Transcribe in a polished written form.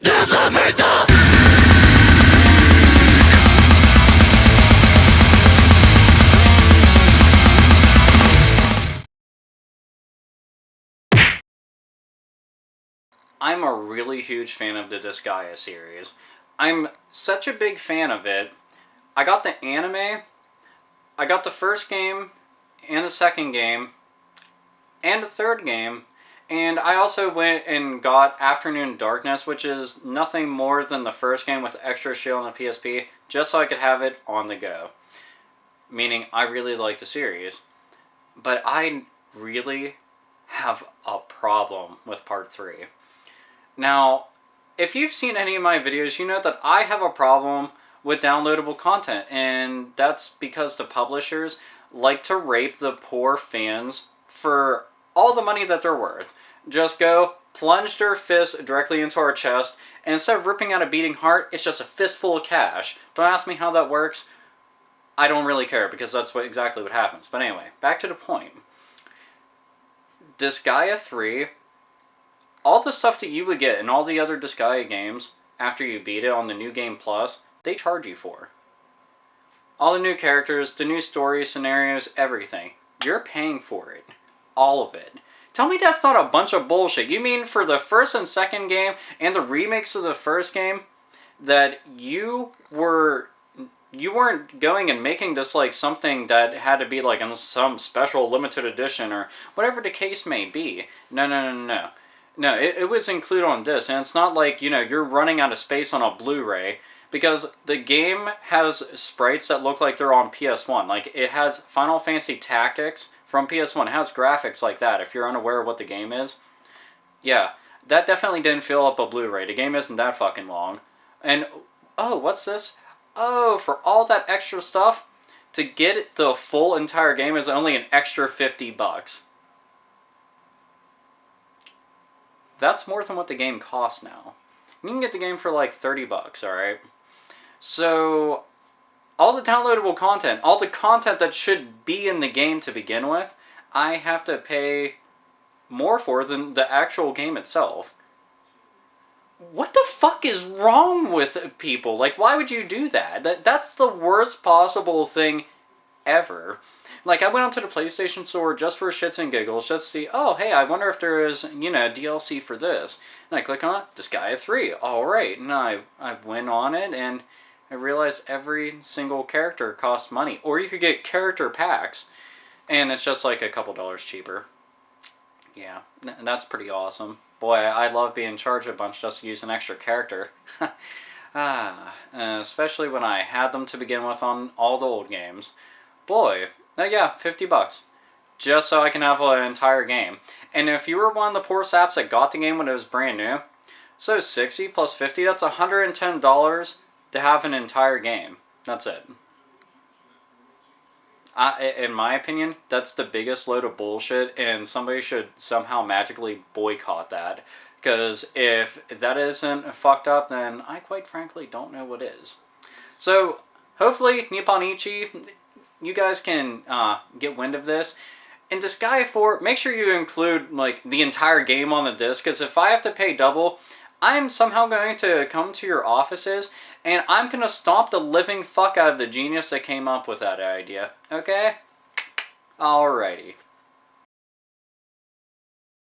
I'm a really huge fan of the Disgaea series. I'm such a big fan of it. I got the anime, I got the first game, and the second game, and the third game, and I also went and got Afternoon Darkness, which is nothing more than the first game with extra shield on the PSP, just so I could have it on the go. Meaning, I really like the series. But I really have a problem with Part 3. Now, if you've seen any of my videos, you know that I have a problem with downloadable content, and that's because the publishers like to rape the poor fans for all the money that they're worth. Just go, plunge their fist directly into our chest, and instead of ripping out a beating heart, it's just a fistful of cash. Don't ask me how that works. I don't really care, because that's exactly what happens. But anyway, back to the point. Disgaea 3, all the stuff that you would get in all the other Disgaea games after you beat it on the New Game Plus, they charge you for. All the new characters, the new story scenarios, everything. You're paying for it. All of it. Tell me that's not a bunch of bullshit. You mean for the first and second game and the remakes of the first game that you weren't going and making this like something that had to be like in some special limited edition or whatever the case may be. No. No, it was included on disc, and it's not like, you know, you're running out of space on a Blu-ray, because the game has sprites that look like they're on PS1. Like, it has Final Fantasy Tactics from PS1. It has graphics like that, if you're unaware of what the game is. Yeah, that definitely didn't fill up a Blu-ray. The game isn't that fucking long. And, oh, what's this? Oh, for all that extra stuff, to get the full entire game is only an extra $50. That's more than what the game costs now. You can get the game for like $30, alright? So, all the downloadable content, all the content that should be in the game to begin with, I have to pay more for than the actual game itself. What the fuck is wrong with people? Like, why would you do that? That's the worst possible thing ever. Like, I went onto the PlayStation Store just for shits and giggles, just to see, oh, hey, I wonder if there is, you know, DLC for this. And I click on it, Disgaea 3, alright. And I went on it, and I realized every single character costs money. Or you could get character packs, and it's just like a couple dollars cheaper. Yeah, and that's pretty awesome. Boy, I love being charged a bunch just to use an extra character. Especially when I had them to begin with on all the old games. Boy, yeah, $50. Just so I can have an entire game. And if you were one of the poor saps that got the game when it was brand new, so 60 plus 50, that's $110 to have an entire game. That's it. In my opinion, that's the biggest load of bullshit, and somebody should somehow magically boycott that. Because if that isn't fucked up, then I quite frankly don't know what is. So, hopefully, Nipponichi, you guys can get wind of this. In Disgaea 4, make sure you include like the entire game on the disc, because if I have to pay double, I'm somehow going to come to your offices, and I'm going to stomp the living fuck out of the genius that came up with that idea. Okay? Alrighty.